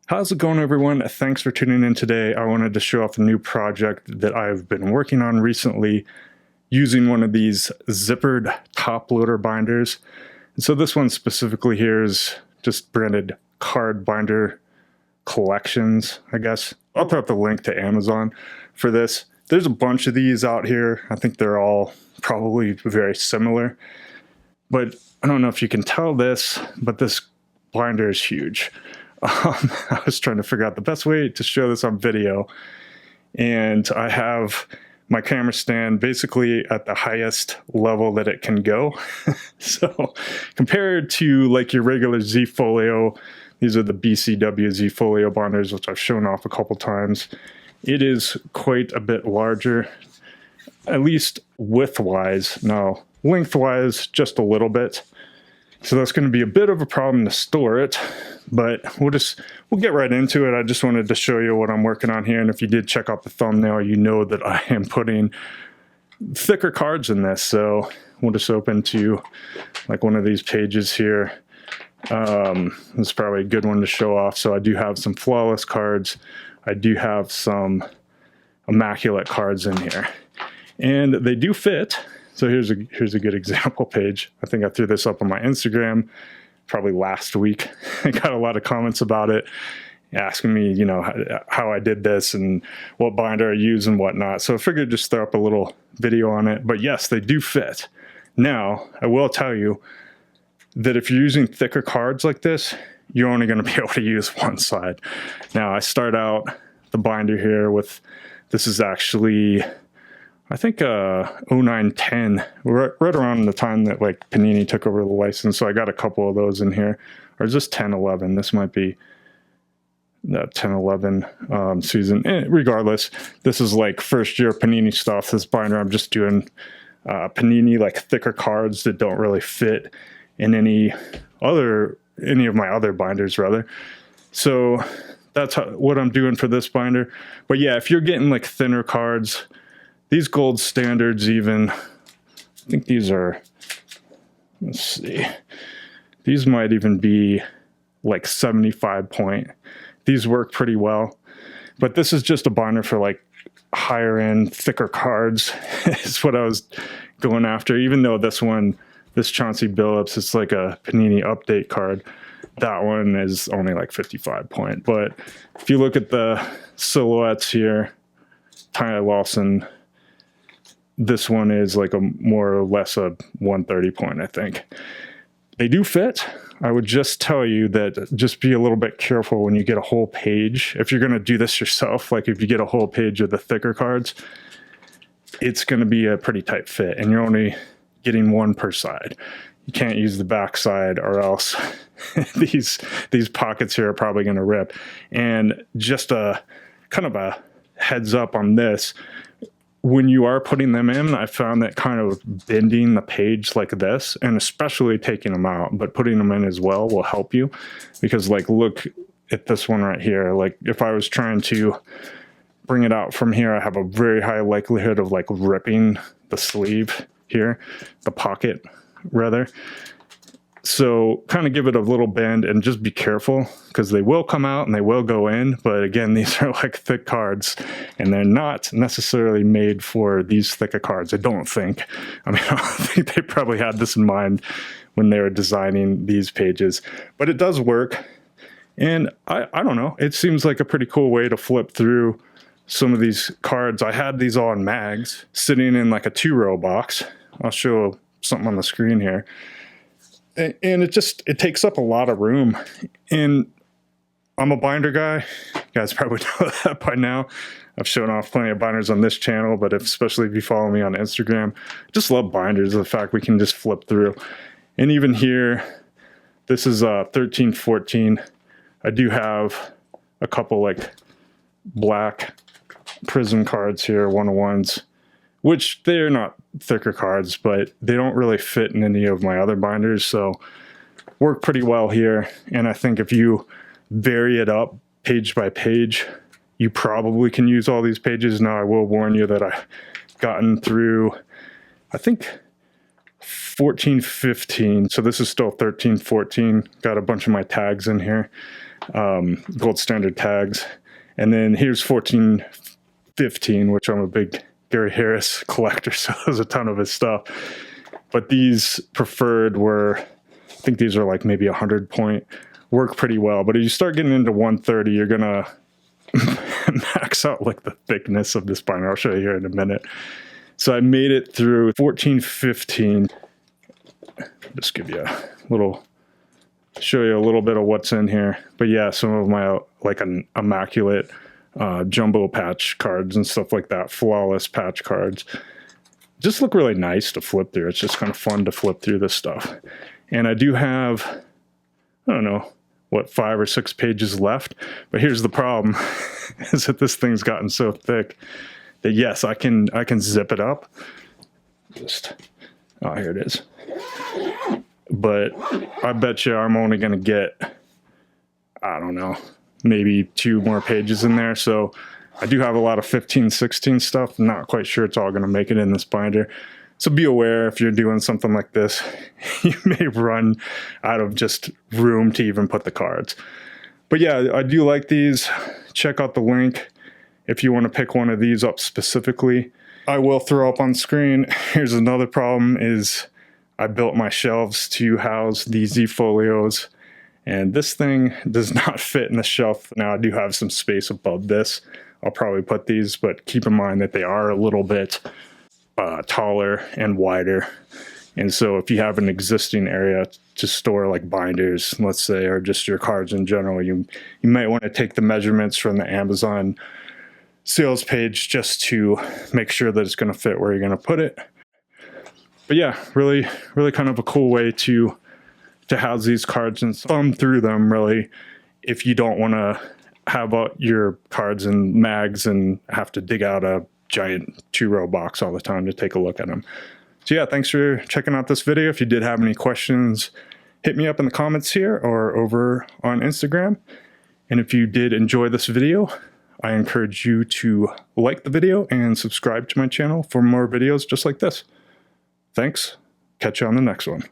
How's it going, everyone? Thanks for tuning in today. I wanted to show off a new project that I've been working on recently using one of these zippered top loader binders. And so this one specifically here is just branded card binder collections, I guess. I'll put up the link to Amazon for this. There's a bunch of these out here. I think they're all probably very similar. But I don't know if you can tell this, but this binder is huge. I was trying to figure out the best way to show this on video, and I have my camera stand basically at the highest level that it can go. So compared to like your regular Z Folio, these are the BCW Z Folio binders, which I've shown off a couple times. It is quite a bit larger, at least width-wise. No, lengthwise, just a little bit. So that's going to be a bit of a problem to store it, but we'll get right into it. I just wanted to show you what I'm working on here, and if you did check out the thumbnail, you know that I am putting thicker cards in this. So we'll just open to like one of these pages here. This is probably a good one to show off. So I do have some flawless cards. I do have some Immaculate cards in here, and they do fit. So here's a good example page. I think I threw this up on my Instagram probably last week. I got a lot of comments about it, asking me, you know, how I did this and what binder I use and whatnot. So I figured just throw up a little video on it. But yes, they do fit. Now, I will tell you that if you're using thicker cards like this, you're only going to be able to use one side. Now, I start out the binder here with, this is actually, I think 0910, right around the time that like Panini took over the license. So I got a couple of those in here. Or is this 1011? This might be that 1011 season. Regardless, this is like first year Panini stuff. This binder, I'm just doing Panini like thicker cards that don't really fit in any of my other binders rather. So that's what I'm doing for this binder. But yeah, if you're getting like thinner cards, these gold standards even, I think these are, let's see, these might even be like 75 point. These work pretty well, but this is just a binder for like higher end, thicker cards is what I was going after. Even though this one, this Chauncey Billups, it's like a Panini update card. That one is only like 55 point. But if you look at the silhouettes here, Ty Lawson, this one is like a more or less a 130 point, I think. They do fit. I would just tell you that just be a little bit careful when you get a whole page. If you're going to do this yourself, like if you get a whole page of the thicker cards, it's going to be a pretty tight fit, and you're only getting one per side. You can't use the back side, or else these pockets here are probably going to rip. And just a kind of a heads up on this, when you are putting them in, I found that kind of bending the page like this, and especially taking them out, but putting them in as well will help you. Because like, look at this one right here. Like if I was trying to bring it out from here, I have a very high likelihood of like ripping the sleeve here, the pocket rather. So kind of give it a little bend and just be careful, because they will come out and they will go in. But again, these are like thick cards, and they're not necessarily made for these thicker cards. I don't think. I mean, I think they probably had this in mind when they were designing these pages, but it does work. And I don't know, it seems like a pretty cool way to flip through some of these cards. I had these all in mags sitting in like a 2-row box. I'll show something on the screen here. And it takes up a lot of room. And I'm a binder guy. You guys probably know that by now. I've shown off plenty of binders on this channel, but especially if you follow me on Instagram, I just love binders. The fact we can just flip through. And even here, this is 1314. I do have a couple like black prism cards here, 101s, which they're not thicker cards, but they don't really fit in any of my other binders, so work pretty well here. And I think if you vary it up page by page, you probably can use all these pages. Now, I will warn you that I've gotten through, I think, 14, 15. So this is still 13, 14. Got a bunch of my tags in here. gold standard tags. And then here's 1415, which I'm a big Gary Harris collector, so there's a ton of his stuff. But these preferred were, I think these are like maybe 100 point, work pretty well. But if you start getting into 130, you're gonna max out like the thickness of this binder. I'll show you here in a minute. So I made it through 1415. Just give you a little, show you a little bit of what's in here. But yeah, some of my like an Immaculate jumbo patch cards and stuff like that, flawless patch cards. Just look really nice to flip through. It's just kind of fun to flip through this stuff. And I do have, I don't know, what, 5 or 6 pages left. But here's the problem, is that this thing's gotten so thick that yes, I can zip it up. Just, oh, here it is. But I bet you I'm only gonna get, I don't know, maybe 2 more pages in there. So I do have a lot of 15, 16 stuff. I'm not quite sure it's all gonna make it in this binder. So be aware if you're doing something like this, you may run out of just room to even put the cards. But yeah, I do like these. Check out the link if you want to pick one of these up specifically. I will throw up on screen. Here's another problem is I built my shelves to house these Z-folios, and this thing does not fit in the shelf. Now I do have some space above this. I'll probably put these, but keep in mind that they are a little bit taller and wider. And so if you have an existing area to store like binders, let's say, or just your cards in general, you might want to take the measurements from the Amazon sales page just to make sure that it's going to fit where you're going to put it. But yeah, really kind of a cool way to house these cards and thumb through them, really, if you don't want to have your cards in mags and have to dig out a giant 2-row box all the time to take a look at them. So yeah, thanks for checking out this video. If you did have any questions, hit me up in the comments here or over on Instagram. And if you did enjoy this video, I encourage you to like the video and subscribe to my channel for more videos just like this. Thanks. Catch you on the next one.